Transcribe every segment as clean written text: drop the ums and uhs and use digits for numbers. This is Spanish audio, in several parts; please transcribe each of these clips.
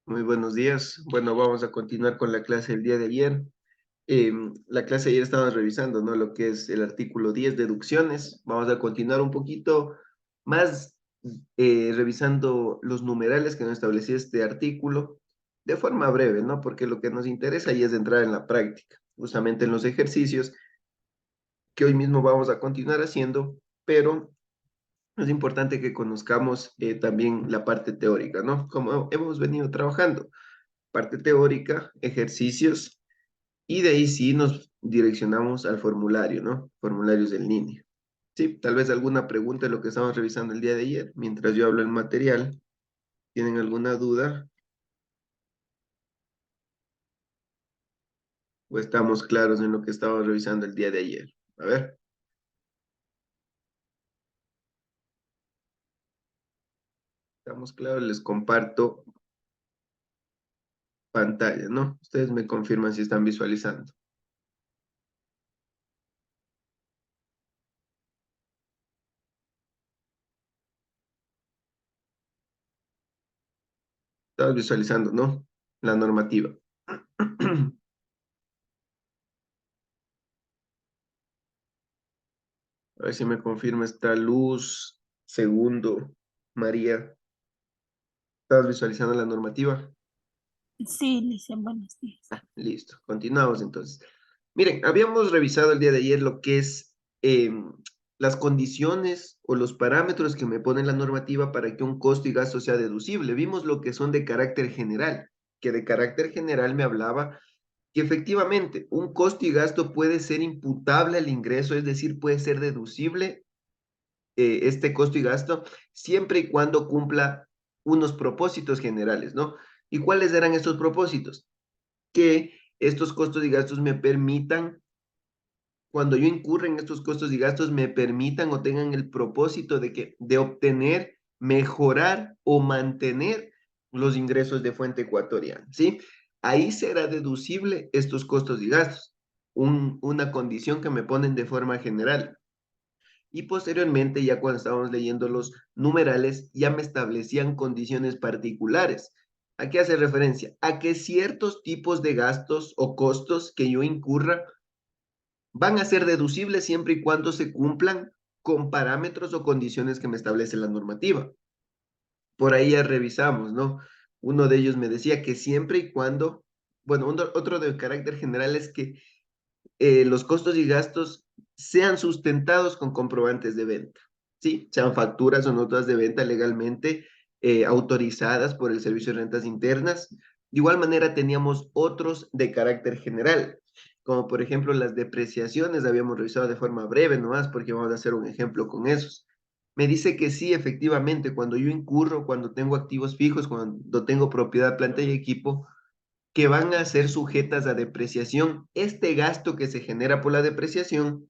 Muy buenos días. Bueno, vamos a continuar con la clase del día de ayer. La clase de ayer estábamos revisando, ¿no? Lo que es el artículo 10, deducciones. Vamos a continuar un poquito más revisando los numerales que nos establecía este artículo de forma breve, ¿no? Porque lo que nos interesa ahí es entrar en la práctica, justamente en los ejercicios que hoy mismo vamos a continuar haciendo, pero es importante que conozcamos también la parte teórica, ¿no? Como hemos venido trabajando parte teórica, ejercicios, y de ahí sí nos direccionamos al formulario, ¿no? Formularios en línea. Sí, tal vez alguna pregunta de lo que estamos revisando el día de ayer, mientras yo hablo el material. ¿Tienen alguna duda? ¿O estamos claros en lo que estábamos revisando el día de ayer? A ver, estamos claros, les comparto pantalla, ¿no? Ustedes me confirman si están visualizando. Estamos visualizando, ¿no? La normativa. A ver si me confirma esta luz. Segundo, María. ¿Estás visualizando la normativa? Sí, Licia, buenos días. Listo, continuamos entonces. Miren, habíamos revisado el día de ayer lo que es las condiciones o los parámetros que me pone la normativa para que un costo y gasto sea deducible. Vimos lo que son de carácter general, que de carácter general me hablaba que efectivamente un costo y gasto puede ser imputable al ingreso, es decir, puede ser deducible este costo y gasto siempre y cuando cumpla unos propósitos generales, ¿no? ¿Y cuáles eran estos propósitos? Que estos costos y gastos me permitan, cuando yo incurra en estos costos y gastos, me permitan o tengan el propósito de obtener, mejorar o mantener los ingresos de fuente ecuatoriana, ¿sí? Ahí será deducible estos costos y gastos, una condición que me ponen de forma general. Y posteriormente, ya cuando estábamos leyendo los numerales, ya me establecían condiciones particulares. ¿A qué hace referencia? A que ciertos tipos de gastos o costos que yo incurra van a ser deducibles siempre y cuando se cumplan con parámetros o condiciones que me establece la normativa. Por ahí ya revisamos, ¿no? Uno de ellos me decía que siempre y cuando, bueno, otro de carácter general es que los costos y gastos sean sustentados con comprobantes de venta, ¿sí? Sean facturas o notas de venta legalmente autorizadas por el Servicio de Rentas Internas. De igual manera teníamos otros de carácter general, como por ejemplo las depreciaciones, habíamos revisado de forma breve nomás, porque vamos a hacer un ejemplo con esos. Me dice que sí, efectivamente, cuando yo incurro, cuando tengo activos fijos, cuando tengo propiedad, planta y equipo, que van a ser sujetas a depreciación. Este gasto que se genera por la depreciación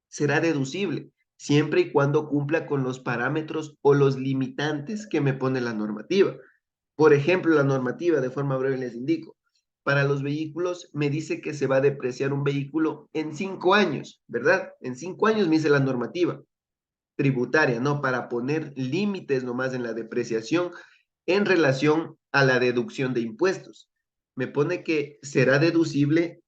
será deducible, siempre y cuando cumpla con los parámetros o los limitantes que me pone la normativa. Por ejemplo, la normativa, de forma breve les indico, para los vehículos me dice que se va a depreciar un vehículo en 5 años, ¿verdad? En 5 años me dice la normativa tributaria, ¿no? Para poner límites nomás en la depreciación en relación a la deducción de impuestos. Me pone que será deducible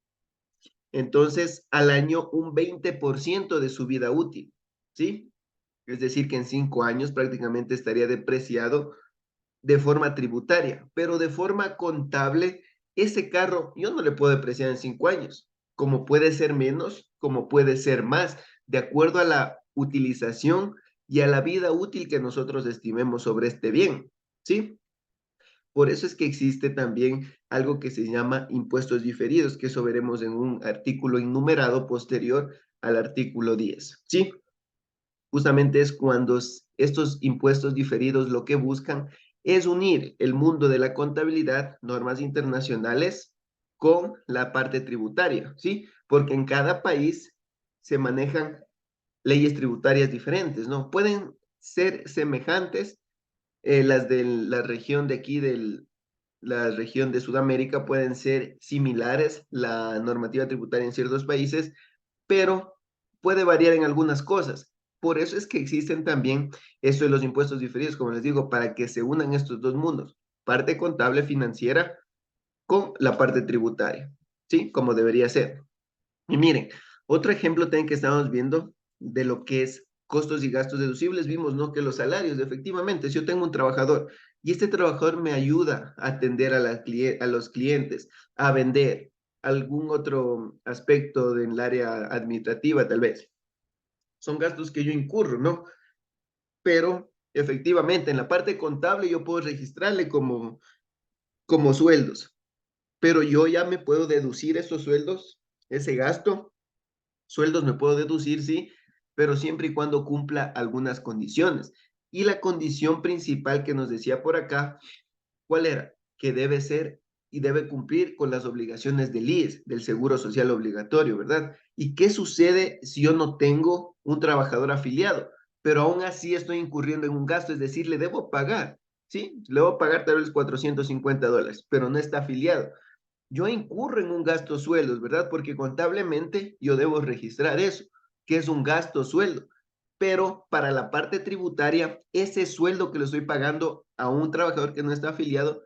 entonces al año un 20% de su vida útil, ¿sí? Es decir, que en 5 años prácticamente estaría depreciado de forma tributaria, pero de forma contable, ese carro yo no le puedo depreciar en 5 años, como puede ser menos, como puede ser más, de acuerdo a la utilización y a la vida útil que nosotros estimemos sobre este bien, ¿sí? Por eso es que existe también algo que se llama impuestos diferidos, que eso veremos en un artículo enumerado posterior al artículo 10, ¿sí? Justamente es cuando estos impuestos diferidos lo que buscan es unir el mundo de la contabilidad, normas internacionales, con la parte tributaria, ¿sí? Porque en cada país se manejan leyes tributarias diferentes, ¿no? Pueden ser semejantes, las de la región de aquí, la región de Sudamérica, pueden ser similares, la normativa tributaria en ciertos países, pero puede variar en algunas cosas. Por eso es que existen también esto de los impuestos diferidos, como les digo, para que se unan estos dos mundos. parte contable financiera con la parte tributaria, ¿sí? Como debería ser. Y miren, otro ejemplo también que estamos viendo de lo que es costos y gastos deducibles, vimos, ¿no? Que los salarios, efectivamente, si yo tengo un trabajador y este trabajador me ayuda a atender a los clientes, a vender algún otro aspecto del área administrativa, tal vez, son gastos que yo incurro, ¿no? Pero efectivamente, en la parte contable yo puedo registrarle como sueldos, pero yo ya me puedo deducir esos sueldos, ese gasto sueldos me puedo deducir, sí, pero siempre y cuando cumpla algunas condiciones. Y la condición principal que nos decía por acá, ¿cuál era? Que debe ser y debe cumplir con las obligaciones del IES, del Seguro Social Obligatorio, ¿verdad? ¿Y qué sucede si yo no tengo un trabajador afiliado? Pero aún así estoy incurriendo en un gasto, es decir, le debo pagar, ¿sí? Le debo pagar tal vez $450, pero no está afiliado. Yo incurro en un gasto sueldos, ¿verdad? Porque contablemente yo debo registrar eso, que es un gasto sueldo. Pero para la parte tributaria, ese sueldo que le estoy pagando a un trabajador que no está afiliado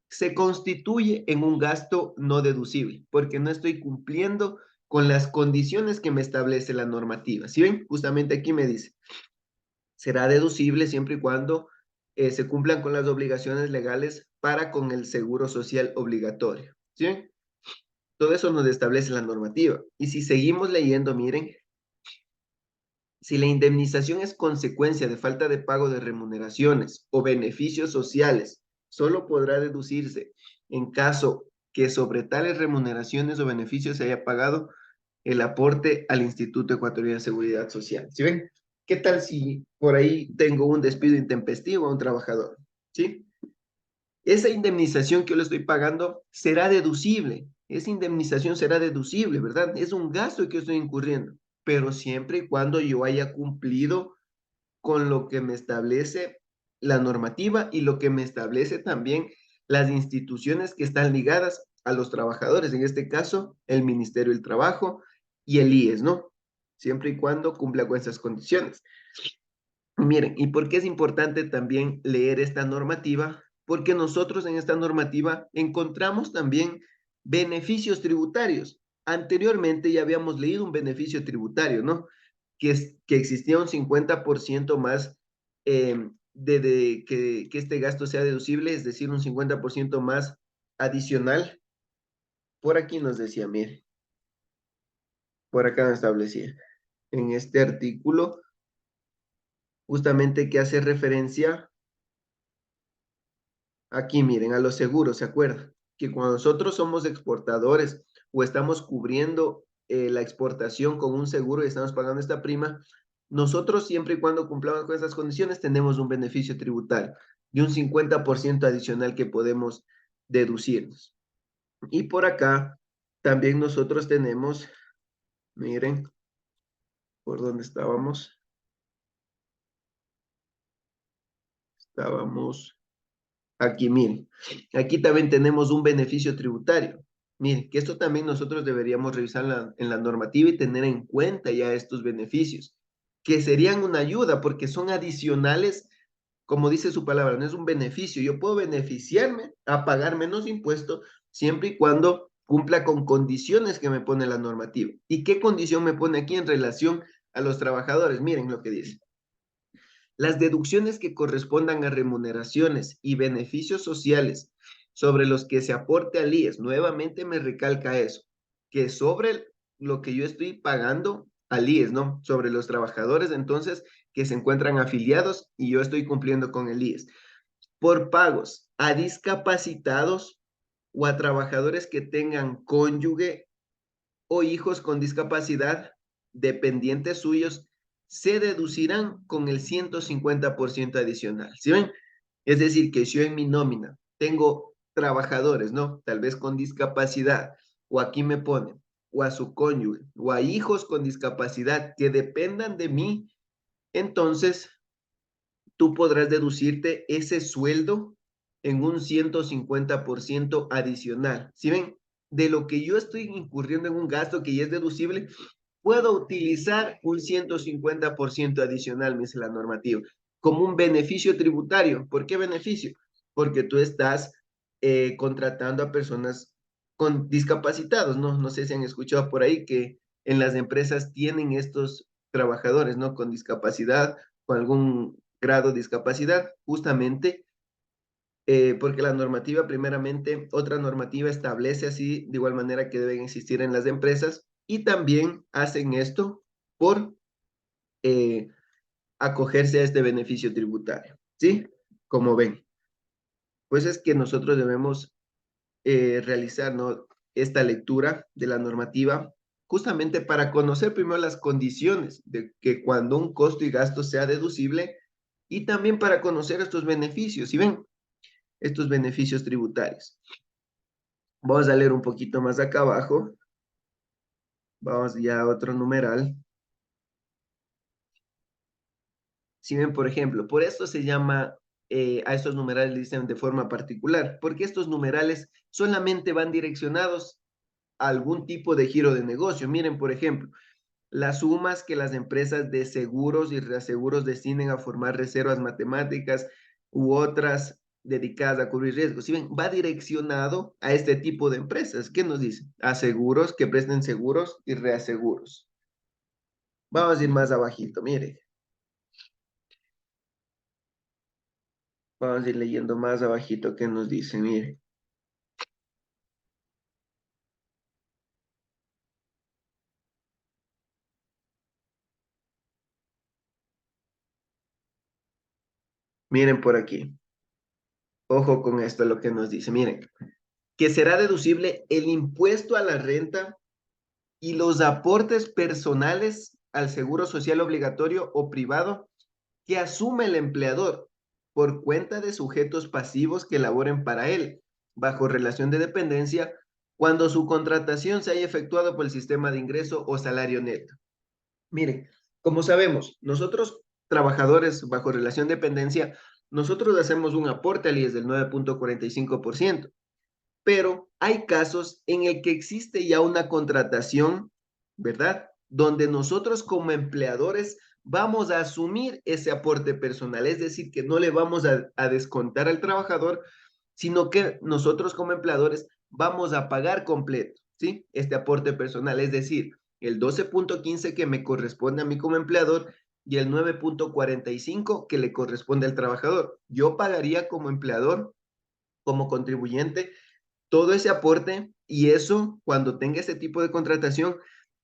se constituye en un gasto no deducible, porque no estoy cumpliendo con las condiciones que me establece la normativa. ¿Sí ven? Justamente aquí me dice, será deducible siempre y cuando se cumplan con las obligaciones legales para con el seguro social obligatorio. ¿Sí ven? Todo eso nos establece la normativa. Y si seguimos leyendo, miren, si la indemnización es consecuencia de falta de pago de remuneraciones o beneficios sociales, solo podrá deducirse en caso que sobre tales remuneraciones o beneficios se haya pagado el aporte al Instituto Ecuatoriano de Seguridad Social. ¿Sí ven? ¿Qué tal si por ahí tengo un despido intempestivo a un trabajador? ¿Sí? Esa indemnización que yo le estoy pagando será deducible. Esa indemnización será deducible, ¿verdad? Es un gasto que yo estoy incurriendo, pero siempre y cuando yo haya cumplido con lo que me establece la normativa y lo que me establece también las instituciones que están ligadas a los trabajadores, en este caso, el Ministerio del Trabajo y el IES, ¿no? Siempre y cuando cumpla con esas condiciones. Miren, ¿y por qué es importante también leer esta normativa? Porque nosotros en esta normativa encontramos también beneficios tributarios. Anteriormente ya habíamos leído un beneficio tributario, ¿no? Que existía un 50% más que este gasto sea deducible, es decir, un 50% más adicional. Por aquí nos decía, mire, por acá nos establecía, en este artículo, justamente que hace referencia. Aquí miren, a los seguros, ¿se acuerdan? Que cuando nosotros somos exportadores o estamos cubriendo la exportación con un seguro y estamos pagando esta prima, nosotros siempre y cuando cumplamos con esas condiciones tenemos un beneficio tributario de un 50% adicional que podemos deducirnos. Y por acá también nosotros tenemos, miren, ¿por dónde estábamos? Estábamos aquí, miren, aquí también tenemos un beneficio tributario. Miren, que esto también nosotros deberíamos revisar en la normativa y tener en cuenta ya estos beneficios, que serían una ayuda porque son adicionales, como dice su palabra, no es un beneficio. Yo puedo beneficiarme a pagar menos impuestos siempre y cuando cumpla con condiciones que me pone la normativa. ¿Y qué condición me pone aquí en relación a los trabajadores? Miren lo que dice. Las deducciones que correspondan a remuneraciones y beneficios sociales sobre los que se aporte al IES, nuevamente me recalca eso, que sobre lo que yo estoy pagando al IES, ¿no? Sobre los trabajadores entonces que se encuentran afiliados y yo estoy cumpliendo con el IES. Por pagos a discapacitados o a trabajadores que tengan cónyuge o hijos con discapacidad dependientes suyos se deducirán con el 150% adicional. ¿Sí ven? Es decir, que si yo en mi nómina tengo trabajadores, ¿no? Tal vez con discapacidad, o aquí me ponen, o a su cónyuge, o a hijos con discapacidad que dependan de mí, entonces tú podrás deducirte ese sueldo en un 150% adicional. ¿Sí ven? De lo que yo estoy incurriendo en un gasto que ya es deducible, puedo utilizar un 150% adicional, me dice la normativa, como un beneficio tributario. ¿Por qué beneficio? porque tú estás contratando a personas con discapacitados, ¿no? No sé si han escuchado por ahí que en las empresas tienen estos trabajadores, ¿no? Con discapacidad, con algún grado de discapacidad, justamente porque la normativa, primeramente, otra normativa establece así, de igual manera que deben existir en las empresas, y también hacen esto por eh, acogerse a este beneficio tributario, ¿sí? Como ven, pues es que nosotros debemos realizar, ¿no? Esta lectura de la normativa justamente para conocer primero las condiciones de que cuando un costo y gasto sea deducible y también para conocer estos beneficios, ¿sí ven? Estos beneficios tributarios. Vamos a leer un poquito más acá abajo. Vamos ya a otro numeral. Si ven, por ejemplo, por esto se llama, a estos numerales le dicen de forma particular, porque estos numerales solamente van direccionados a algún tipo de giro de negocio. Miren, por ejemplo, las sumas que las empresas de seguros y reaseguros destinen a formar reservas matemáticas u otras dedicadas a cubrir riesgos. Si ven, va direccionado a este tipo de empresas. ¿Qué nos dice? A seguros que presten seguros y reaseguros. Vamos a ir más abajito, mire. Vamos a ir leyendo más abajito qué nos dice, mire. Miren por aquí. Ojo con esto, lo que nos dice. Miren, que será deducible el impuesto a la renta y los aportes personales al seguro social obligatorio o privado que asume el empleador por cuenta de sujetos pasivos que laboren para él, bajo relación de dependencia, cuando su contratación se haya efectuado por el sistema de ingreso o salario neto. Miren, como sabemos, nosotros trabajadores bajo relación de dependencia, nosotros hacemos un aporte al IES del 9.45%, pero hay casos en el que existe ya una contratación, ¿verdad? Donde nosotros como empleadores vamos a asumir ese aporte personal, es decir, que no le vamos a descontar al trabajador, sino que nosotros como empleadores vamos a pagar completo, ¿sí? Este aporte personal, es decir, el 12.15 que me corresponde a mí como empleador y el 9.45 que le corresponde al trabajador. Yo pagaría como empleador, como contribuyente, todo ese aporte y eso, cuando tenga ese tipo de contratación,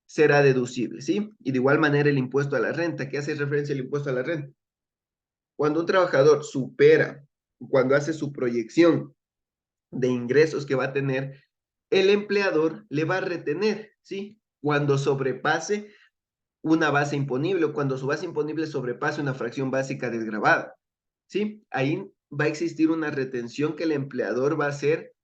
será deducible, ¿sí? Y de igual manera el impuesto a la renta. ¿Qué hace referencia el impuesto a la renta? Cuando un trabajador supera, cuando hace su proyección de ingresos que va a tener, el empleador le va a retener, ¿sí? Cuando sobrepase una base imponible o cuando su base imponible sobrepase una fracción básica desgravada, ¿sí? Ahí va a existir una retención que el empleador va a hacer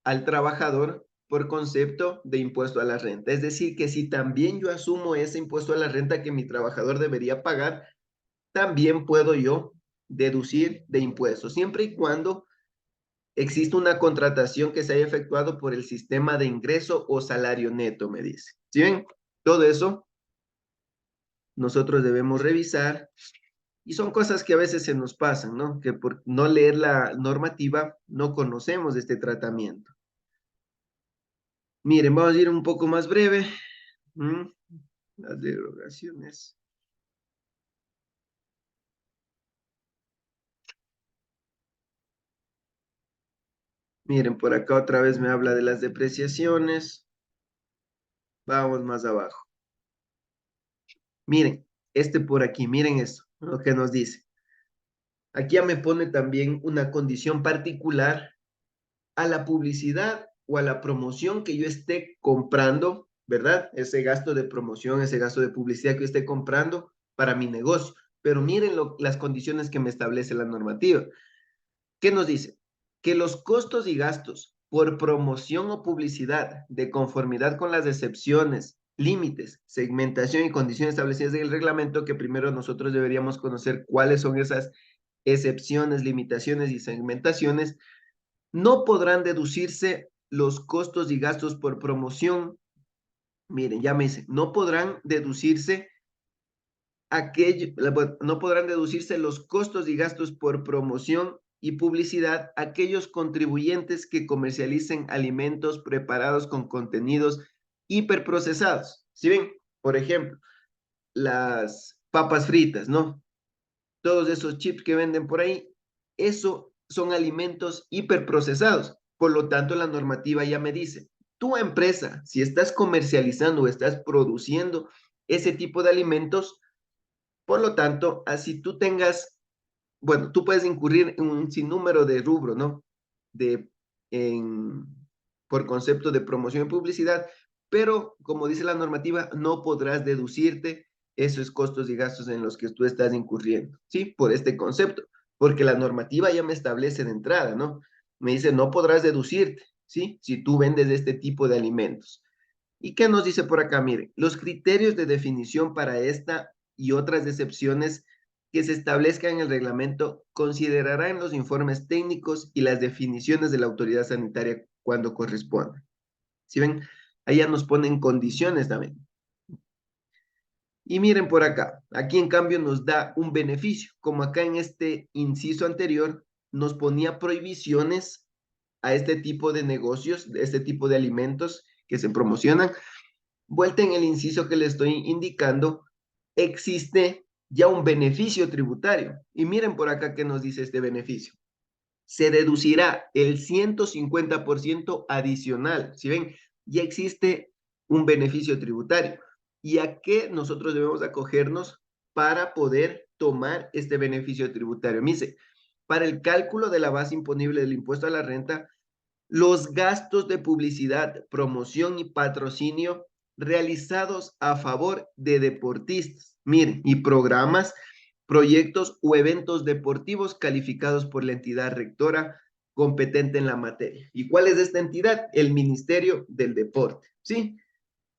al trabajador por concepto de impuesto a la renta. Es decir, que si también yo asumo ese impuesto a la renta que mi trabajador debería pagar, también puedo yo deducir de impuestos, siempre y cuando existe una contratación que se haya efectuado por el sistema de ingreso o salario neto, me dice. ¿Sí ven? Todo eso nosotros debemos revisar y son cosas que a veces se nos pasan, ¿no? Que por no leer la normativa no conocemos este tratamiento. Miren, vamos a ir un poco más breve. Las derogaciones. Miren, por acá otra vez me habla de las depreciaciones. Vamos más abajo. Miren, este por aquí, miren esto, lo que nos dice. Aquí ya me pone también una condición particular a la publicidad o a la promoción que yo esté comprando, ¿verdad? Ese gasto de promoción, ese gasto de publicidad que yo esté comprando para mi negocio. Pero miren las condiciones que me establece la normativa. ¿Qué nos dice? Que los costos y gastos por promoción o publicidad de conformidad con las excepciones, límites, segmentación y condiciones establecidas en el reglamento, que primero nosotros deberíamos conocer cuáles son esas excepciones, limitaciones y segmentaciones, no podrán deducirse los costos y gastos por promoción. Miren, ya me dice, no podrán deducirse no podrán deducirse los costos y gastos por promoción y publicidad aquellos contribuyentes que comercialicen alimentos preparados con contenidos hiperprocesados. ¿Sí ven? Por ejemplo, las papas fritas, ¿no? Todos esos chips que venden por ahí, eso son alimentos hiperprocesados. Por lo tanto, la normativa ya me dice, tu empresa, si estás comercializando o estás produciendo ese tipo de alimentos, por lo tanto, así tú tengas, bueno, tú puedes incurrir en un sinnúmero de rubros, ¿no? De, en, por concepto de promoción y publicidad, pero como dice la normativa, no podrás deducirte esos costos y gastos en los que tú estás incurriendo, ¿sí? Por este concepto, porque la normativa ya me establece de entrada, ¿no? Me dice, no podrás deducirte, ¿sí? Si tú vendes este tipo de alimentos. ¿Y qué nos dice por acá? Miren, los criterios de definición para esta y otras excepciones que se establezcan en el reglamento considerarán los informes técnicos y las definiciones de la autoridad sanitaria cuando corresponda. ¿Sí ven? Allá nos ponen condiciones también. Y miren por acá, aquí en cambio nos da un beneficio, como acá en este inciso anterior nos ponía prohibiciones a este tipo de negocios, de este tipo de alimentos que se promocionan. Vuelta en el inciso que le estoy indicando, existe ya un beneficio tributario. Y miren por acá qué nos dice este beneficio. Se deducirá el 150% adicional. Si ven, ya existe un beneficio tributario. ¿Y a qué nosotros debemos acogernos para poder tomar este beneficio tributario? Dice, para el cálculo de la base imponible del impuesto a la renta, los gastos de publicidad, promoción y patrocinio realizados a favor de deportistas. Miren, y programas, proyectos o eventos deportivos calificados por la entidad rectora competente en la materia. ¿Y cuál es esta entidad? El Ministerio del Deporte. ¿Sí?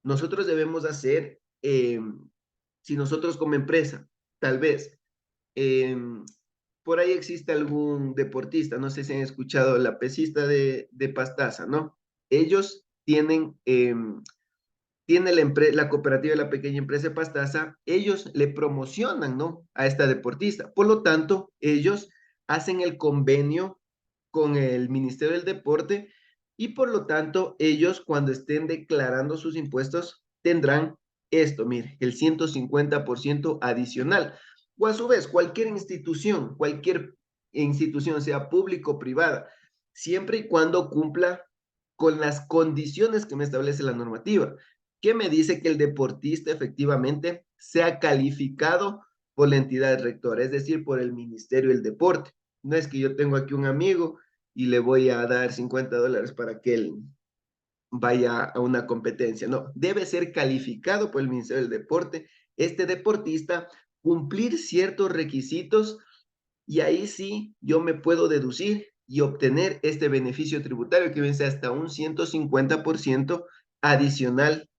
Nosotros debemos hacer, si nosotros como empresa, tal vez, eh, por ahí existe algún deportista, no sé si han escuchado la pesista de Pastaza, ¿no? Ellos tiene la cooperativa de la pequeña empresa de Pastaza, ellos le promocionan, ¿no? A esta deportista. Por lo tanto, ellos hacen el convenio con el Ministerio del Deporte y por lo tanto, ellos cuando estén declarando sus impuestos tendrán esto, mire, el 150% adicional. O a su vez, cualquier institución, sea pública o privada, siempre y cuando cumpla con las condiciones que me establece la normativa, que me dice que el deportista efectivamente sea calificado por la entidad rectora, es decir, por el Ministerio del Deporte. No es que yo tengo aquí un amigo y le voy a dar $50 para que él vaya a una competencia. No, debe ser calificado por el Ministerio del Deporte, este deportista, cumplir ciertos requisitos y ahí sí yo me puedo deducir y obtener este beneficio tributario que vence hasta un 150% adicional,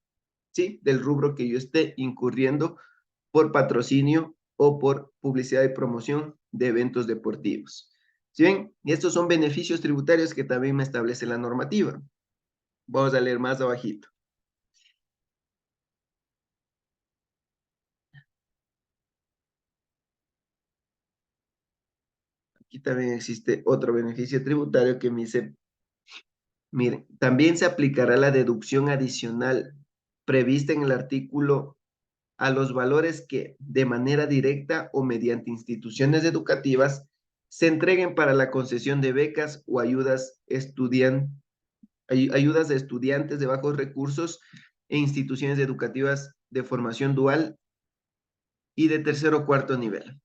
¿sí? Del rubro que yo esté incurriendo por patrocinio o por publicidad y promoción de eventos deportivos. ¿Sí ven? Y estos son beneficios tributarios que también me establece la normativa. Vamos a leer más abajito. Aquí también existe otro beneficio tributario que me dice, miren, también se aplicará la deducción adicional prevista en el artículo a los valores que, de manera directa o mediante instituciones educativas, se entreguen para la concesión de becas o ayudas a estudiantes de bajos recursos e instituciones educativas de formación dual y de tercer o cuarto nivel.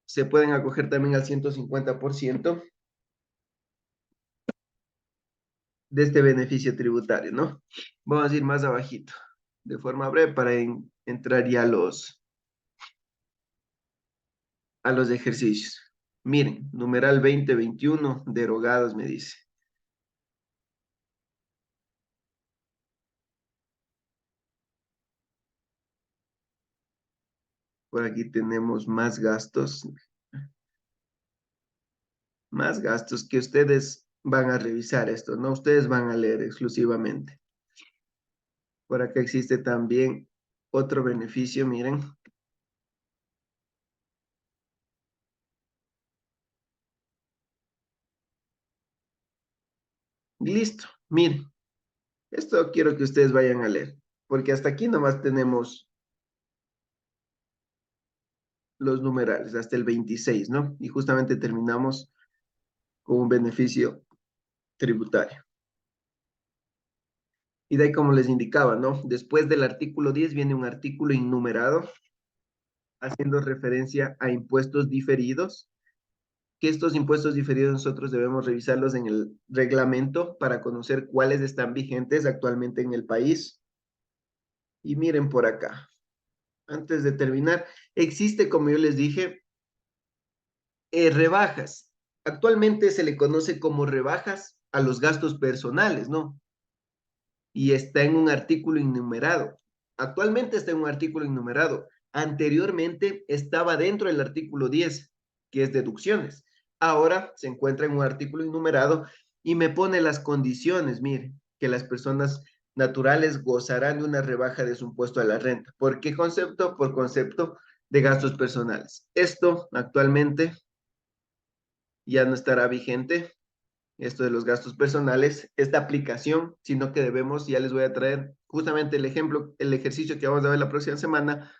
Se pueden acoger también al 150% de este beneficio tributario, ¿no? Vamos a ir más abajito, de forma breve para entrar ya a los ejercicios. Miren, numeral 2021, derogados, me dice. Por aquí tenemos más gastos que ustedes van a revisar esto, ¿no? Ustedes van a leer exclusivamente. Por acá existe también otro beneficio, miren. Y listo. Miren, esto quiero que ustedes vayan a leer, porque hasta aquí nomás tenemos los numerales, hasta el 26, ¿no? Y justamente terminamos con un beneficio tributario. Y de ahí, como les indicaba, ¿no? Después del artículo 10 viene un artículo innumerado haciendo referencia a impuestos diferidos, que estos impuestos diferidos nosotros debemos revisarlos en el reglamento para conocer cuáles están vigentes actualmente en el país. Y miren por acá, antes de terminar, existe, como yo les dije, rebajas. Actualmente se le conoce como rebajas a los gastos personales, ¿no? Y está en un artículo innumerado. Actualmente está en un artículo innumerado. Anteriormente estaba dentro del artículo 10, que es deducciones. Ahora se encuentra en un artículo innumerado y me pone las condiciones, mire, que las personas naturales gozarán de una rebaja de su impuesto a la renta. ¿Por qué concepto? Por concepto de gastos personales. Esto actualmente ya no estará vigente, esto de los gastos personales, esta aplicación, sino que debemos, ya les voy a traer justamente el ejemplo, el ejercicio que vamos a ver la próxima semana,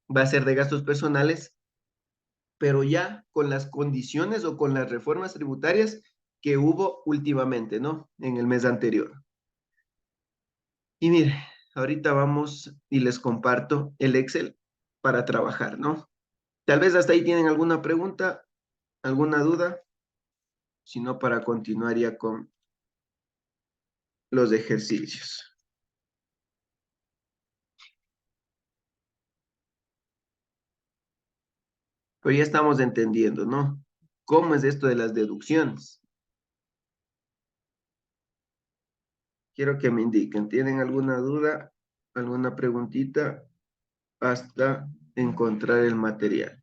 va a ser de gastos personales, pero ya con las condiciones o con las reformas tributarias que hubo últimamente, ¿no? En el mes anterior. Y mire, ahorita vamos y les comparto el Excel para trabajar, ¿no? Tal vez hasta ahí tienen alguna pregunta, alguna duda, si no, para continuar ya con los ejercicios. Pero ya estamos entendiendo, ¿no? ¿Cómo es esto de las deducciones? Quiero que me indiquen, ¿tienen alguna duda, alguna preguntita hasta encontrar el material?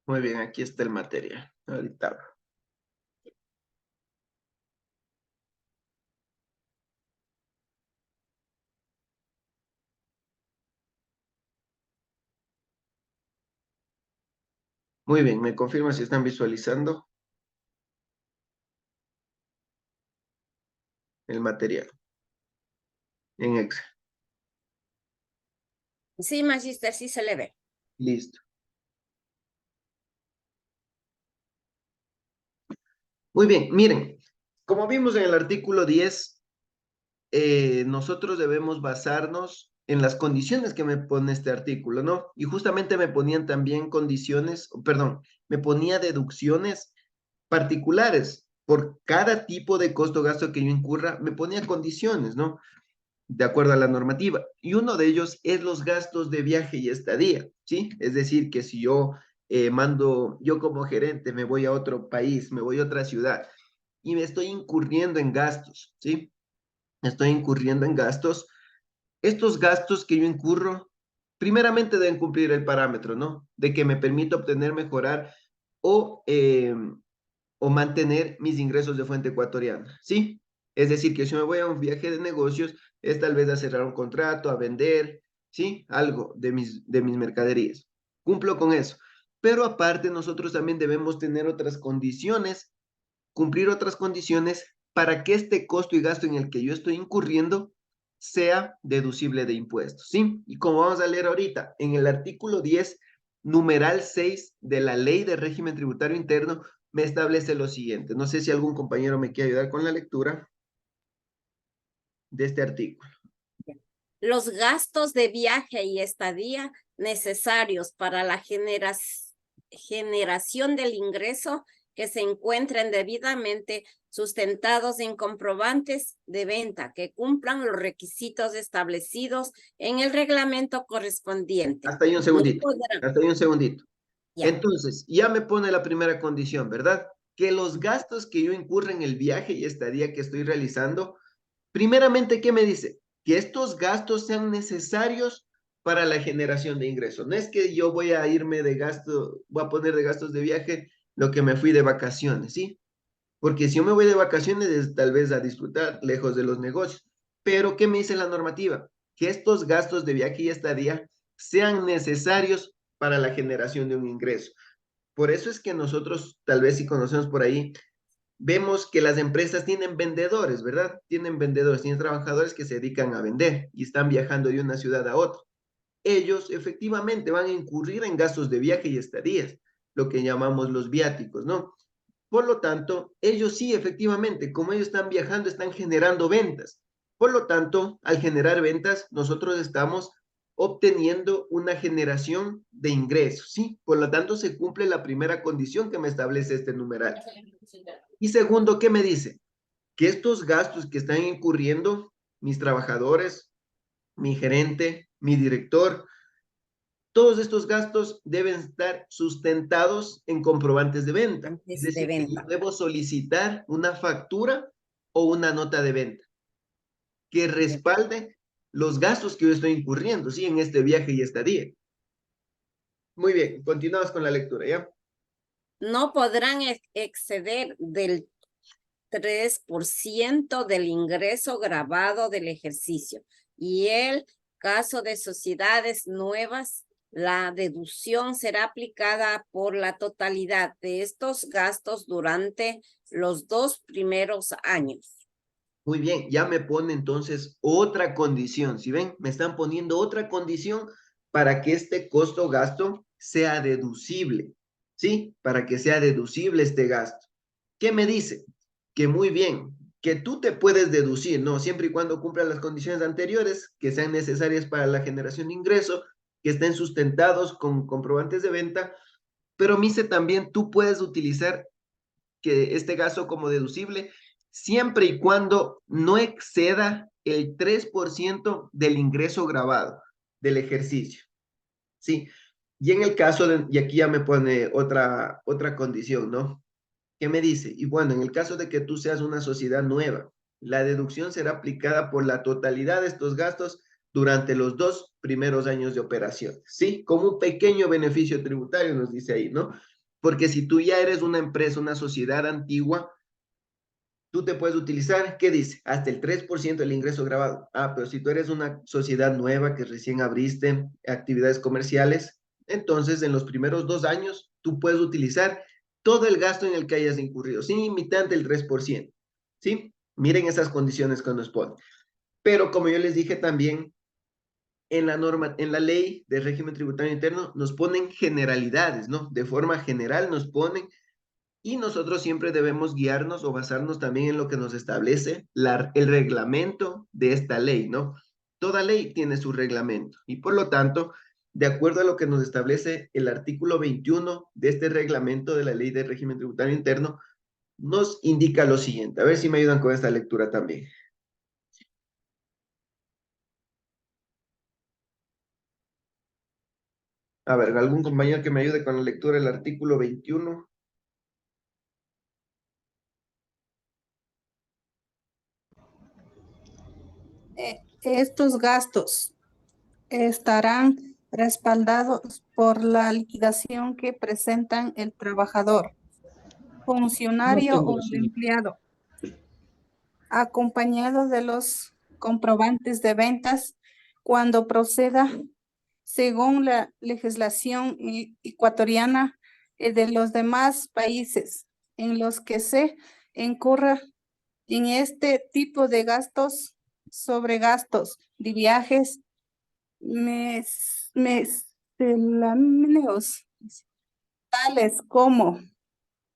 Muy bien, aquí está el material. Ahorita abro. Muy bien, me confirma si están visualizando el material en Excel. Sí, Magister, sí se le ve. Listo. Muy bien, miren, como vimos en el artículo 10, nosotros debemos basarnos en las condiciones que me pone este artículo, ¿no? Y justamente me ponían también condiciones, perdón, me ponía deducciones particulares. Por cada tipo de costo o gasto que yo incurra, me ponía condiciones, ¿no? De acuerdo a la normativa. Y uno de ellos es los gastos de viaje y estadía, ¿sí? Es decir, que si yo yo como gerente me voy a otro país, me voy a otra ciudad y me estoy incurriendo en gastos, ¿sí? Estoy incurriendo en gastos. Estos gastos que yo incurro, primeramente deben cumplir el parámetro, ¿no? De que me permita obtener, mejorar o, eh, o mantener mis ingresos de fuente ecuatoriana, ¿sí? Es decir, que si me voy a un viaje de negocios, es tal vez a cerrar un contrato, a vender, ¿sí? Algo de mis mercaderías. Cumplo con eso. Pero aparte, nosotros también debemos tener otras condiciones, cumplir otras condiciones para que este costo y gasto en el que yo estoy incurriendo sea deducible de impuestos, ¿sí? Y como vamos a leer ahorita, en el artículo 10, numeral 6 de la Ley de Régimen Tributario Interno, me establece lo siguiente. No sé si algún compañero me quiere ayudar con la lectura de este artículo. Los gastos de viaje y estadía necesarios para la generación del ingreso que se encuentren debidamente sustentados en comprobantes de venta que cumplan los requisitos establecidos en el reglamento correspondiente. Hasta ahí un No segundito. podrán- Hasta ahí un segundito. Ya. Entonces, ya me pone la primera condición, ¿verdad? Que los gastos que yo incurra en el viaje y estadía que estoy realizando, primeramente, ¿qué me dice? Que estos gastos sean necesarios para la generación de ingresos. No es que yo voy a irme de gasto, voy a poner de gastos de viaje lo que me fui de vacaciones, ¿sí? Porque si yo me voy de vacaciones es tal vez a disfrutar lejos de los negocios. Pero, ¿qué me dice la normativa? Que estos gastos de viaje y estadía sean necesarios para la generación de un ingreso. Por eso es que nosotros, tal vez si conocemos por ahí, vemos que las empresas tienen vendedores, ¿verdad? Tienen vendedores, tienen trabajadores que se dedican a vender y están viajando de una ciudad a otra. Ellos efectivamente van a incurrir en gastos de viaje y estadías, lo que llamamos los viáticos, ¿no? Por lo tanto, ellos sí, efectivamente, como ellos están viajando, están generando ventas. Por lo tanto, al generar ventas, nosotros estamos obteniendo una generación de ingresos, ¿sí? Por lo tanto, se cumple la primera condición que me establece este numeral. Y segundo, ¿qué me dice? Que estos gastos que están incurriendo mis trabajadores, mi gerente, mi director, todos estos gastos deben estar sustentados en comprobantes de venta. Es Antes de decir, que yo venta. debo solicitar una factura o una nota de venta que respalde los gastos que yo estoy incurriendo, ¿sí? En este viaje y estadía. Muy bien, continuamos con la lectura, ¿ya? No podrán exceder del 3% del ingreso grabado del ejercicio. Y el caso de sociedades nuevas, la deducción será aplicada por la totalidad de estos gastos durante los 2 primeros años. Muy bien, ya me pone entonces otra condición. Si ven, me están poniendo otra condición para que este costo-gasto sea deducible, ¿sí? Para que sea deducible este gasto. ¿Qué me dice? Que muy bien, que tú te puedes deducir, ¿no? Siempre y cuando cumplan las condiciones anteriores que sean necesarias para la generación de ingreso, que estén sustentados con comprobantes de venta, pero me dice también tú puedes utilizar que este gasto como deducible siempre y cuando no exceda el 3% del ingreso grabado del ejercicio, ¿sí? Y en el caso de, y aquí ya me pone otra condición, ¿no? ¿Qué me dice? Y bueno, en el caso de que tú seas una sociedad nueva, la deducción será aplicada por la totalidad de estos gastos durante los 2 primeros años de operación, ¿sí? Como un pequeño beneficio tributario, nos dice ahí, ¿no? Porque si tú ya eres una empresa, una sociedad antigua, tú te puedes utilizar, ¿qué dice? Hasta el 3% del ingreso grabado. Ah, pero si tú eres una sociedad nueva que recién abriste actividades comerciales, entonces en los primeros 2 años tú puedes utilizar todo el gasto en el que hayas incurrido, sin limitante el 3%. ¿Sí? Miren esas condiciones que nos ponen. Pero como yo les dije también, en la norma, en la ley de régimen tributario interno, nos ponen generalidades, ¿no? De forma general nos ponen y nosotros siempre debemos guiarnos o basarnos también en lo que nos establece el reglamento de esta ley, ¿no? Toda ley tiene su reglamento y por lo tanto, de acuerdo a lo que nos establece el artículo 21 de este reglamento de la ley de régimen tributario interno, nos indica lo siguiente. A ver si me ayudan con esta lectura también. A ver, algún compañero que me ayude con la lectura del artículo 21. Estos gastos estarán respaldados por la liquidación que presentan el trabajador, No funcionario tengo o el empleado, acompañado de los comprobantes de ventas cuando proceda según la legislación ecuatoriana de los demás países en los que se incurra en este tipo de gastos sobre gastos de viajes misceláneos, tales como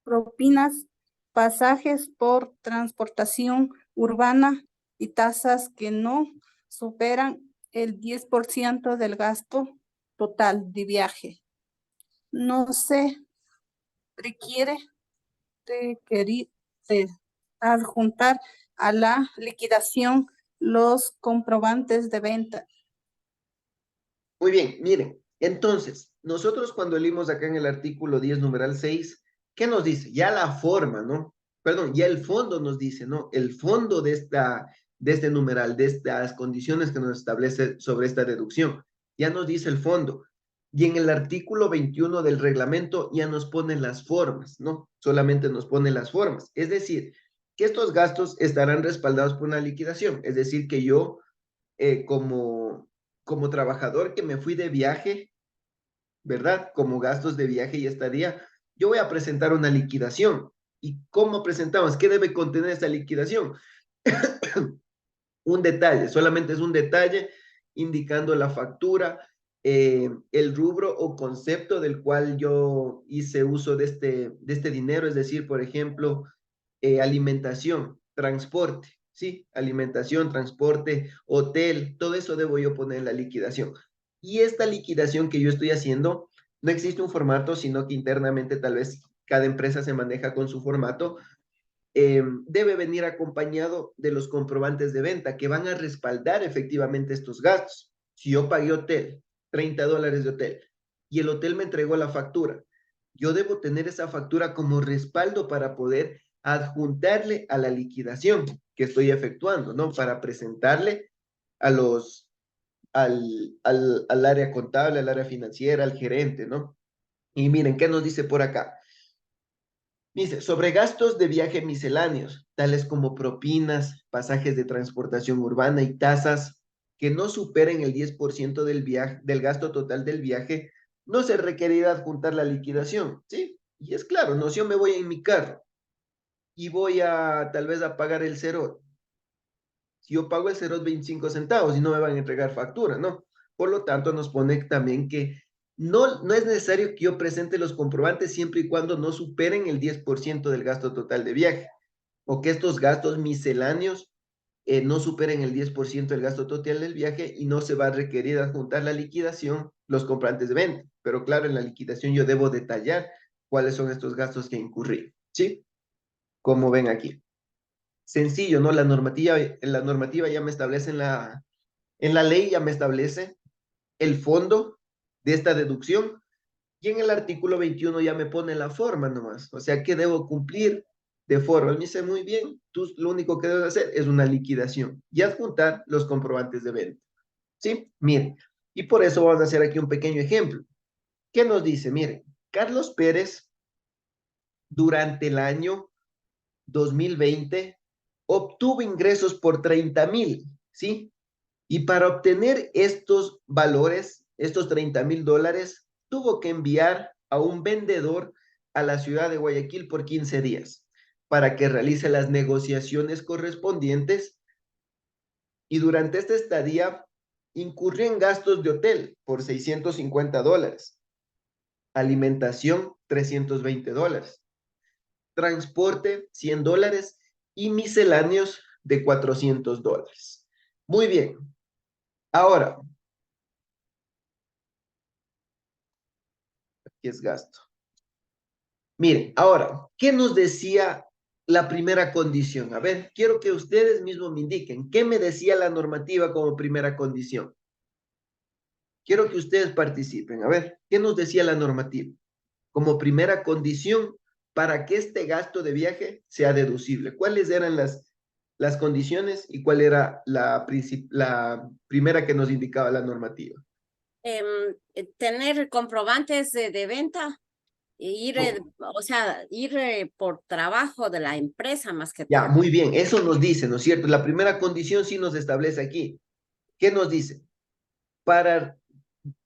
propinas, pasajes por transportación urbana y tasas que no superan el 10% del gasto total de viaje. No se requiere de adjuntar a la liquidación los comprobantes de venta. Muy bien, miren, entonces, nosotros cuando leímos acá en el artículo 10, numeral 6, ¿qué nos dice? Ya la forma, ¿no? Perdón, ya el fondo nos dice, ¿no? El fondo de este numeral, de estas condiciones que nos establece sobre esta deducción, ya nos dice el fondo. Y en el artículo 21 del reglamento ya nos ponen las formas, ¿no? Solamente nos pone las formas. Es decir, que estos gastos estarán respaldados por una liquidación. Es decir, que yo, como trabajador que me fui de viaje, ¿verdad? Como gastos de viaje y estadía, yo voy a presentar una liquidación. ¿Y cómo presentamos? ¿Qué debe contener esta liquidación? Un detalle, solamente es un detalle indicando la factura, el rubro o concepto del cual yo hice uso de este dinero, es decir, por ejemplo, alimentación, transporte, ¿sí? Alimentación, transporte, hotel, todo eso debo yo poner en la liquidación. Y esta liquidación que yo estoy haciendo, no existe un formato, sino que internamente tal vez cada empresa se maneja con su formato, debe venir acompañado de los comprobantes de venta que van a respaldar efectivamente estos gastos. Si yo pagué hotel, $30 de hotel, y el hotel me entregó la factura, yo debo tener esa factura como respaldo para poder adjuntarle a la liquidación que estoy efectuando, ¿no? Para presentarle a al área contable, al área financiera, al gerente, ¿no? Y miren, ¿qué nos dice por acá? Dice, sobre gastos de viaje misceláneos, tales como propinas, pasajes de transportación urbana y tasas que no superen el 10% del gasto total del viaje, no se requerirá adjuntar la liquidación, ¿sí? Y es claro, no, si yo me voy en mi carro y voy a tal vez a pagar el cero, si yo pago el cero 25 centavos y no me van a entregar factura, ¿no? Por lo tanto, nos pone también que no es necesario que yo presente los comprobantes siempre y cuando no superen el 10% del gasto total de viaje, o que estos gastos misceláneos no superen el 10% del gasto total del viaje y no se va a requerir adjuntar la liquidación, los comprobantes de venta. Pero claro, en la liquidación yo debo detallar cuáles son estos gastos que incurrí, ¿sí? Como ven aquí. Sencillo, ¿no? La normativa ya me establece en la ley, ya me establece el fondo de esta deducción. Y en el artículo 21 ya me pone la forma nomás. O sea, que debo cumplir de forma. Me dice, muy bien, tú lo único que debes hacer es una liquidación y adjuntar los comprobantes de venta. ¿Sí? Miren, y por eso vamos a hacer aquí un pequeño ejemplo. ¿Qué nos dice? Miren, Carlos Pérez, durante el año 2020, obtuvo ingresos por 30,000, ¿sí? Y para obtener estos valores, estos $30,000, tuvo que enviar a un vendedor a la ciudad de Guayaquil por 15 días para que realice las negociaciones correspondientes y durante esta estadía incurrió en gastos de hotel por $650, alimentación $320, transporte $100 y misceláneos de $400. Muy bien. Ahora, aquí es gasto. Miren, ahora, ¿qué nos decía la primera condición? A ver, quiero que ustedes mismos me indiquen, ¿qué me decía la normativa como primera condición? Quiero que ustedes participen. A ver, ¿qué nos decía la normativa como primera condición para que este gasto de viaje sea deducible? ¿Cuáles eran las condiciones y cuál era la primera que nos indicaba la normativa? Tener comprobantes de venta, ir, o sea, ir por trabajo de la empresa más que Ya, todo. muy bien, eso nos dice, ¿no es cierto? La primera condición sí nos establece aquí. ¿Qué nos dice? Para,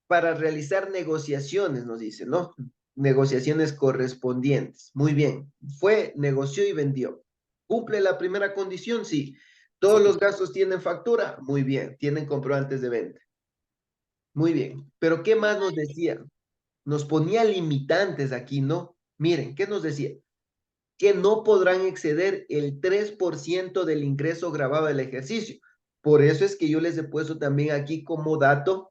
para realizar negociaciones, nos dice, ¿no? Negociaciones correspondientes. Muy bien. Fue, negoció y vendió. ¿Cumple la primera condición? Sí. ¿Todos Sí. los gastos tienen factura? Muy bien. ¿Tienen comprobantes de venta? Muy bien. Pero ¿qué más nos decía? Nos ponía limitantes aquí, ¿no? Miren, ¿qué nos decía? Que no podrán exceder el 3% del ingreso grabado del ejercicio. Por eso es que yo les he puesto también aquí como dato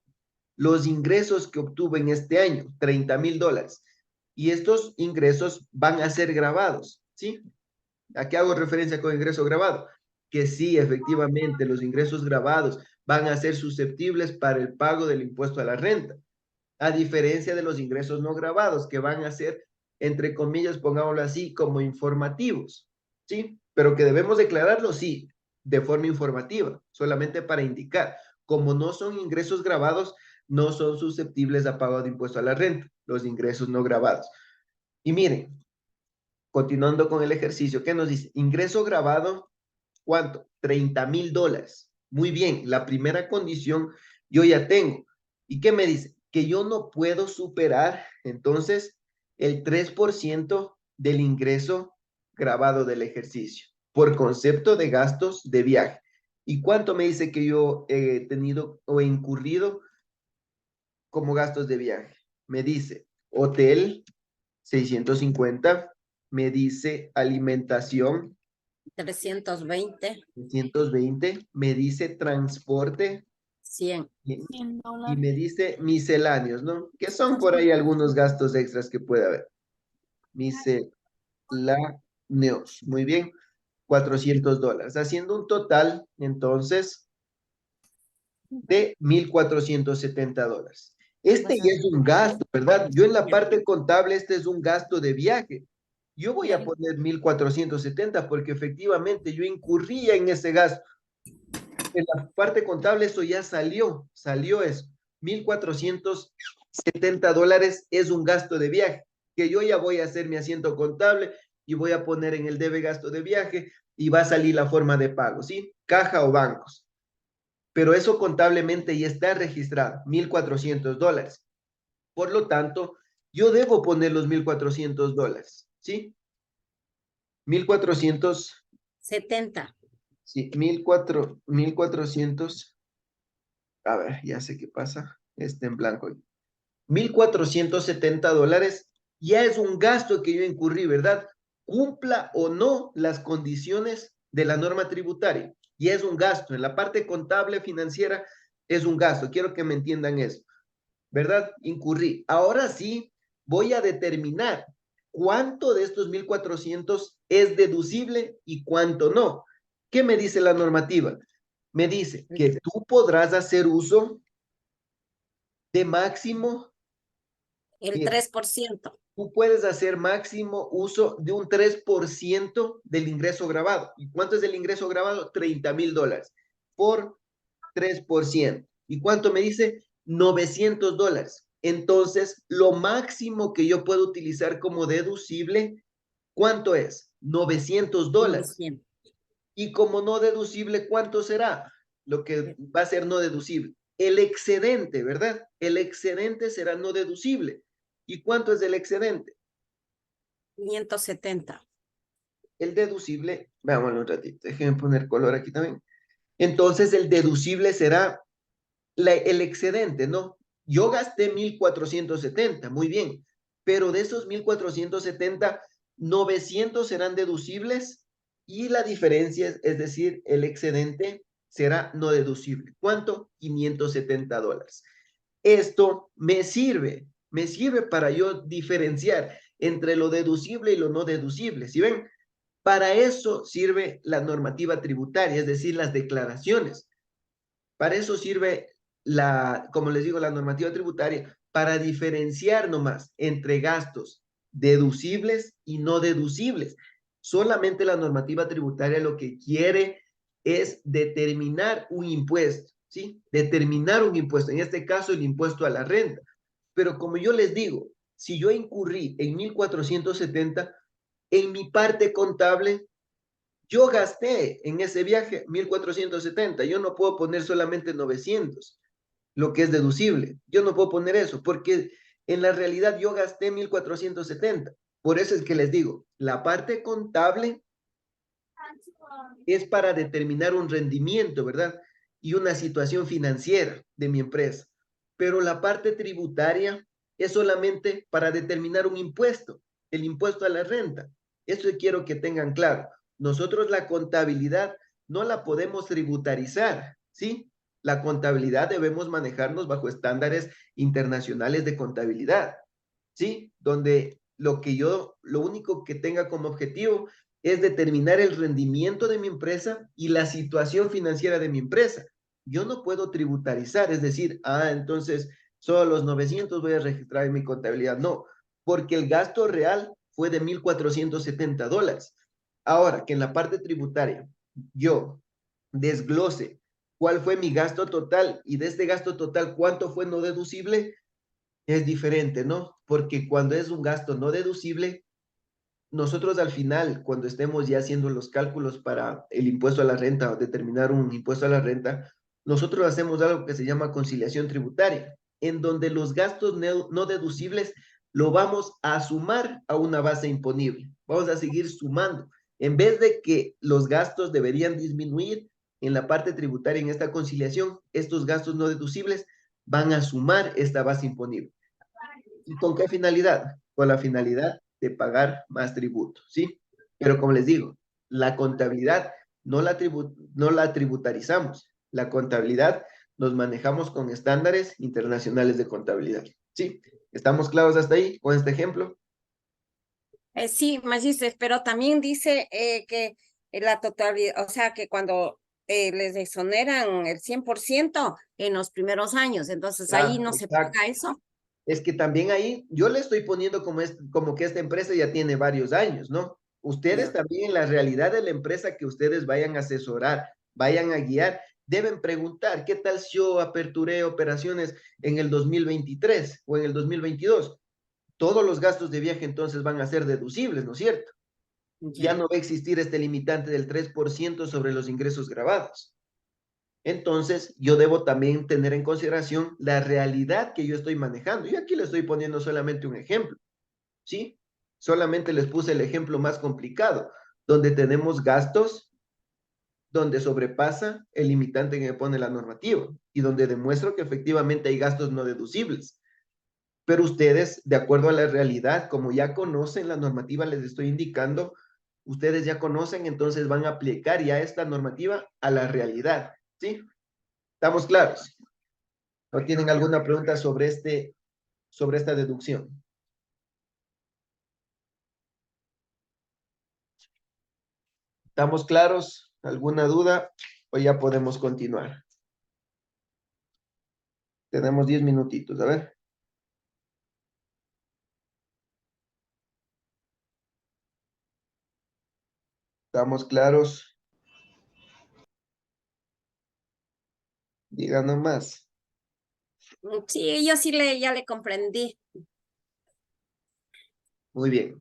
los ingresos que obtuve en este año, $30,000. Y estos ingresos van a ser grabados. ¿sí? ¿A qué hago referencia con ingreso grabado? Que sí, efectivamente, los ingresos grabados van a ser susceptibles para el pago del impuesto a la renta, a diferencia de los ingresos no grabados, que van a ser, entre comillas, pongámoslo así, como informativos, ¿sí? Pero que debemos declararlo, sí, de forma informativa, solamente para indicar, como no son ingresos grabados, no son susceptibles a pago de impuesto a la renta, los ingresos no grabados. Y miren, continuando con el ejercicio, ¿qué nos dice? Ingreso grabado, ¿cuánto? $30,000. Muy bien, la primera condición yo ya tengo. ¿Y qué me dice? Que yo no puedo superar, entonces, el 3% del ingreso grabado del ejercicio, por concepto de gastos de viaje. ¿Y cuánto me dice que yo he tenido o he incurrido como gastos de viaje? Me dice hotel, 650, me dice alimentación, 320, 320, me dice transporte 100. y, y $100. me dice misceláneos, ¿no? Que son por ahí algunos gastos extras que puede haber. Misceláneos, muy bien, $400, haciendo un total, entonces, de $1,470. Este ya es un gasto, ¿verdad? Yo en la parte contable, este es un gasto de viaje. Yo voy a poner 1,470 porque efectivamente yo incurría en ese gasto. En la parte contable eso ya salió eso. $1,470 es un gasto de viaje, que yo ya voy a hacer mi asiento contable y voy a poner en el debe gasto de viaje y va a salir la forma de pago, ¿sí? Caja o bancos. Pero eso contablemente ya está registrado, $1,400. Por lo tanto, yo debo poner los $1,400, ¿sí? 1,400, 70. sí, 1,400. A ver, ya sé qué pasa. Está en blanco. $1,470 ya es un gasto que yo incurrí, ¿verdad? Cumpla o no las condiciones de la norma tributaria. Ya es un gasto. En la parte contable financiera es un gasto. Quiero que me entiendan eso, ¿verdad? Incurrí. Ahora sí, voy a determinar cuánto de estos 1,400 es deducible y cuánto no. ¿Qué me dice la normativa? Me dice que tú podrás hacer uso de máximo, El mira, 3%. tú puedes hacer máximo uso de un 3% del ingreso grabado. ¿Y cuánto es el ingreso grabado? $30,000 por 3%. ¿Y cuánto me dice? $900. Entonces, lo máximo que yo puedo utilizar como deducible, ¿cuánto es? $900. 900. Y como no deducible, ¿cuánto será? Lo que va a ser no deducible. El excedente, ¿verdad? El excedente será no deducible. ¿Y cuánto es el excedente? 570. El deducible, veámoslo un ratito, déjenme poner color aquí también. Entonces, el deducible será el excedente, ¿no? Yo gasté 1,470, muy bien, pero de esos 1,470, 900 serán deducibles y la diferencia, es decir, el excedente será no deducible. ¿Cuánto? $570. Esto me sirve para yo diferenciar entre lo deducible y lo no deducible. ¿Sí ven? Para eso sirve la normativa tributaria, es decir, las declaraciones. Para eso sirve como les digo, la normativa tributaria, para diferenciar nomás entre gastos deducibles y no deducibles. Solamente la normativa tributaria lo que quiere es determinar un impuesto, ¿sí? Determinar un impuesto, en este caso el impuesto a la renta. Pero como yo les digo, si yo incurrí en 1,470, en mi parte contable yo gasté en ese viaje 1,470. Yo no puedo poner solamente 900, lo que es deducible. Yo no puedo poner eso porque en la realidad yo gasté 1,470. Por eso es que les digo, la parte contable es para determinar un rendimiento, ¿verdad? Y una situación financiera de mi empresa. Pero la parte tributaria es solamente para determinar un impuesto, el impuesto a la renta. Eso quiero que tengan claro. Nosotros la contabilidad no la podemos tributarizar, ¿sí? La contabilidad debemos manejarnos bajo estándares internacionales de contabilidad, ¿sí? Donde lo único que tenga como objetivo es determinar el rendimiento de mi empresa y la situación financiera de mi empresa. Yo no puedo tributarizar, es decir, entonces solo los 900 voy a registrar en mi contabilidad. No, porque el gasto real fue de $1,470. Ahora, que en la parte tributaria yo desglose cuál fue mi gasto total y de este gasto total cuánto fue no deducible, es diferente, ¿no? Porque cuando es un gasto no deducible, nosotros al final, cuando estemos ya haciendo los cálculos para el impuesto a la renta o determinar un impuesto a la renta, nosotros hacemos algo que se llama conciliación tributaria, en donde los gastos no deducibles lo vamos a sumar a una base imponible. Vamos a seguir sumando. En vez de que los gastos deberían disminuir en la parte tributaria, en esta conciliación, estos gastos no deducibles van a sumar esta base imponible. ¿Y con qué finalidad? Con la finalidad de pagar más tributo, ¿sí? Pero como les digo, la contabilidad no la tributarizamos. La contabilidad nos manejamos con estándares internacionales de contabilidad, ¿sí? ¿Estamos claros hasta ahí con este ejemplo? Sí, Magíster, pero también dice que la totalidad, o sea, que cuando les exoneran el 100% en los primeros años, entonces ahí no se Exacto. paga eso. Es que también ahí yo le estoy poniendo como que esta empresa ya tiene varios años, ¿no? Ustedes Ya. también en la realidad de la empresa que ustedes vayan a asesorar, vayan a guiar, deben preguntar, ¿qué tal si yo aperturé operaciones en el 2023 o en el 2022? Todos los gastos de viaje entonces van a ser deducibles, ¿no es cierto? Ya Ya. no va a existir este limitante del 3% sobre los ingresos grabados. Entonces, yo debo también tener en consideración la realidad que yo estoy manejando. Y aquí le estoy poniendo solamente un ejemplo, ¿sí? Solamente les puse el ejemplo más complicado, donde tenemos gastos, donde sobrepasa el limitante que me pone la normativa y donde demuestro que efectivamente hay gastos no deducibles. Pero ustedes, de acuerdo a la realidad, como ya conocen la normativa, les estoy indicando, ustedes ya conocen, entonces van a aplicar ya esta normativa a la realidad, ¿sí? ¿Estamos claros? ¿No tienen alguna pregunta sobre esta deducción? ¿Estamos claros? ¿Alguna duda? O ya podemos continuar. Tenemos 10 minutitos, a ver. ¿Estamos claros? Díganos más. Sí, yo sí ya le comprendí. Muy bien.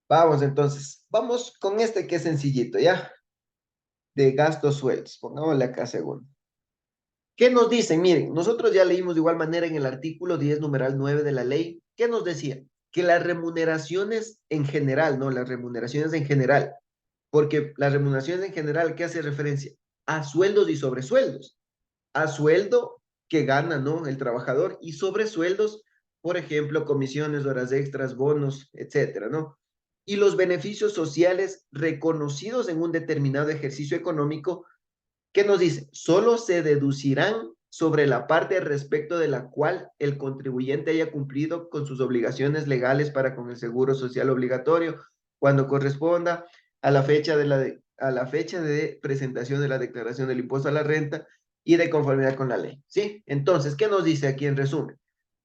Vamos entonces. Vamos con este que es sencillito, ¿ya? De gastos sueldos. Pongámosle acá segundo. ¿Qué nos dicen? Miren, nosotros ya leímos de igual manera en el artículo 10, numeral 9 de la ley. ¿Qué nos decía? Que las remuneraciones en general, ¿no? Las remuneraciones en general, porque las remuneraciones en general, ¿qué hace referencia? A sueldos y sobresueldos. A sueldo que gana, ¿no? El trabajador y sobresueldos, por ejemplo, comisiones, horas extras, bonos, etcétera, ¿no? Y los beneficios sociales reconocidos en un determinado ejercicio económico. ¿Qué nos dice? Solo se deducirán sobre la parte respecto de la cual el contribuyente haya cumplido con sus obligaciones legales para con el seguro social obligatorio cuando corresponda a la fecha de presentación de la declaración del impuesto a la renta y de conformidad con la ley. ¿Sí? Entonces, ¿qué nos dice aquí en resumen?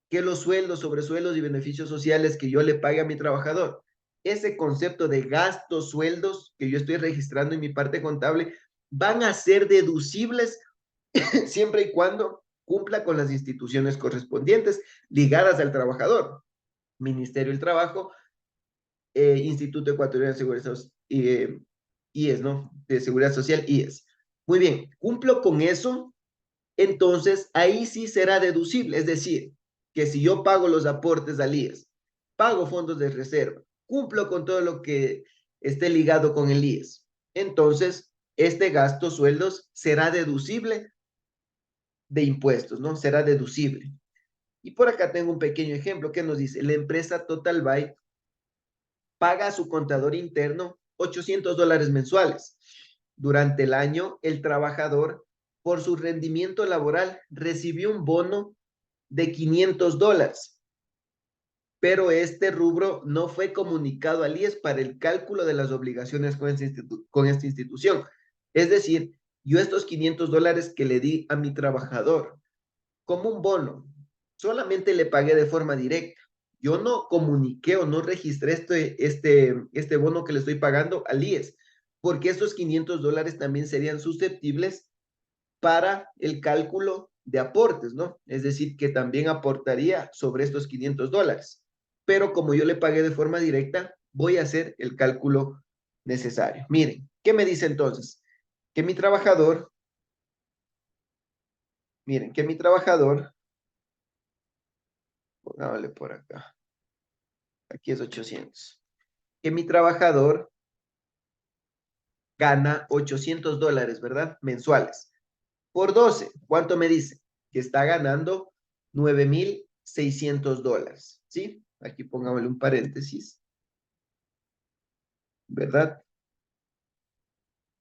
Que los sueldos, sobresueldos y beneficios sociales que yo le pague a mi trabajador, ese concepto de gastos, sueldos que yo estoy registrando en mi parte contable, van a ser deducibles siempre y cuando cumpla con las instituciones correspondientes ligadas al trabajador. Ministerio del Trabajo, Instituto Ecuatoriano de Seguridad IES, ¿no? De Seguridad Social, IES. Muy bien, cumplo con eso, entonces ahí sí será deducible, es decir, que si yo pago los aportes al IES, pago fondos de reserva, cumplo con todo lo que esté ligado con el IES, entonces este gasto, sueldos, será deducible de impuestos, ¿no? Será deducible. Y por acá tengo un pequeño ejemplo que nos dice, la empresa Total Buy paga a su contador interno $800 mensuales. Durante el año, el trabajador, por su rendimiento laboral, recibió un bono de $500. pero este rubro no fue comunicado al IES para el cálculo de las obligaciones con esta institución. Es decir, yo estos $500 que le di a mi trabajador como un bono, solamente le pagué de forma directa. Yo no comuniqué o no registré este bono que le estoy pagando al IES, porque estos $500 también serían susceptibles para el cálculo de aportes, ¿no? Es decir, que también aportaría sobre estos $500. Pero como yo le pagué de forma directa, voy a hacer el cálculo necesario. Miren, ¿qué me dice entonces? Que mi trabajador, miren, que mi trabajador, pongámosle por acá, aquí es 800, que mi trabajador gana $800, ¿verdad? Mensuales. Por 12, ¿cuánto me dice? Que está ganando $9,600, ¿sí? Aquí pongámosle un paréntesis, ¿verdad?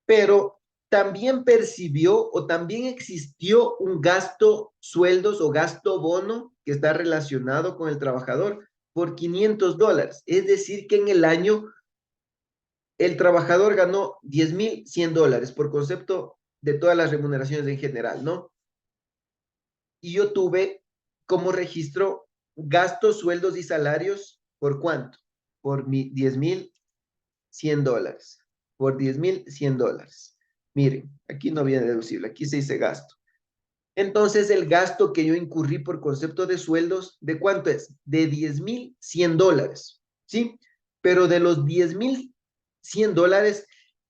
Pero también percibió o también existió un gasto sueldos o gasto bono que está relacionado con el trabajador por $500. Es decir, que en el año el trabajador ganó $10,100 por concepto de todas las remuneraciones en general, ¿no? Y yo tuve como registro gastos, sueldos y salarios, ¿por cuánto? Por $10,100. Por $10,100. Miren, aquí no viene deducible, aquí se dice gasto. Entonces, el gasto que yo incurrí por concepto de sueldos, ¿de cuánto es? De $10,100, ¿sí? Pero de los $10,100,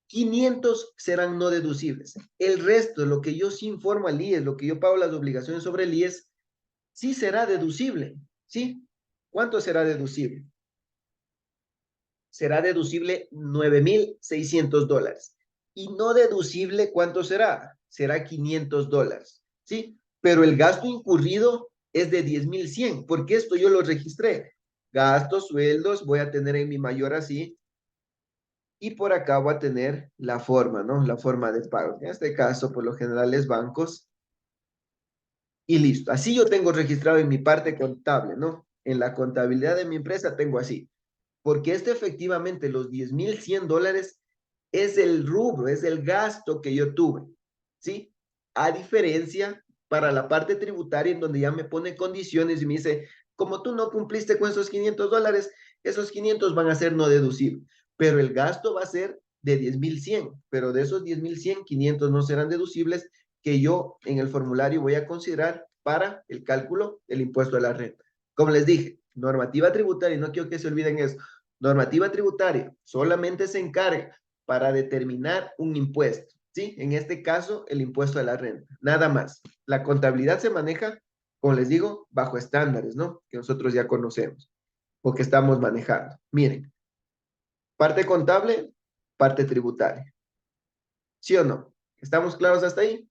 500 serán no deducibles. El resto, lo que yo sí informo al IES, lo que yo pago las obligaciones sobre el IES, sí será deducible, ¿sí? ¿Cuánto será deducible? Será deducible $9,600. Y no deducible, ¿cuánto será? Será $500, ¿sí? Pero el gasto incurrido es de 10,100, porque esto yo lo registré. Gastos, sueldos, voy a tener en mi mayor así, y por acá voy a tener la forma, ¿no? La forma de pago. En este caso, por lo general, es bancos, y listo. Así yo tengo registrado en mi parte contable, ¿no? En la contabilidad de mi empresa tengo así. Porque este efectivamente, los $10,100 es el rubro, es el gasto que yo tuve, ¿sí? A diferencia para la parte tributaria en donde ya me pone condiciones y me dice, como tú no cumpliste con esos $500, esos 500 van a ser no deducibles, pero el gasto va a ser de 10,100, pero de esos 10,100, 500 no serán deducibles, que yo en el formulario voy a considerar para el cálculo del impuesto de la renta. Como les dije, normativa tributaria, y no quiero que se olviden eso, normativa tributaria solamente se encarga para determinar un impuesto, ¿sí? En este caso, el impuesto de la renta, nada más. La contabilidad se maneja, como les digo, bajo estándares, ¿no? Que nosotros ya conocemos o que estamos manejando. Miren, parte contable, parte tributaria. ¿Sí o no? ¿Estamos claros hasta ahí?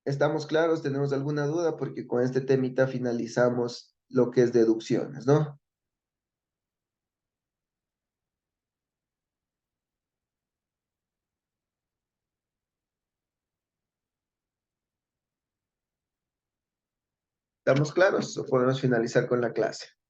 ¿Estamos claros? ¿Tenemos alguna duda? Porque con este temita finalizamos lo que es deducciones, ¿no? ¿Estamos claros? ¿O podemos finalizar con la clase?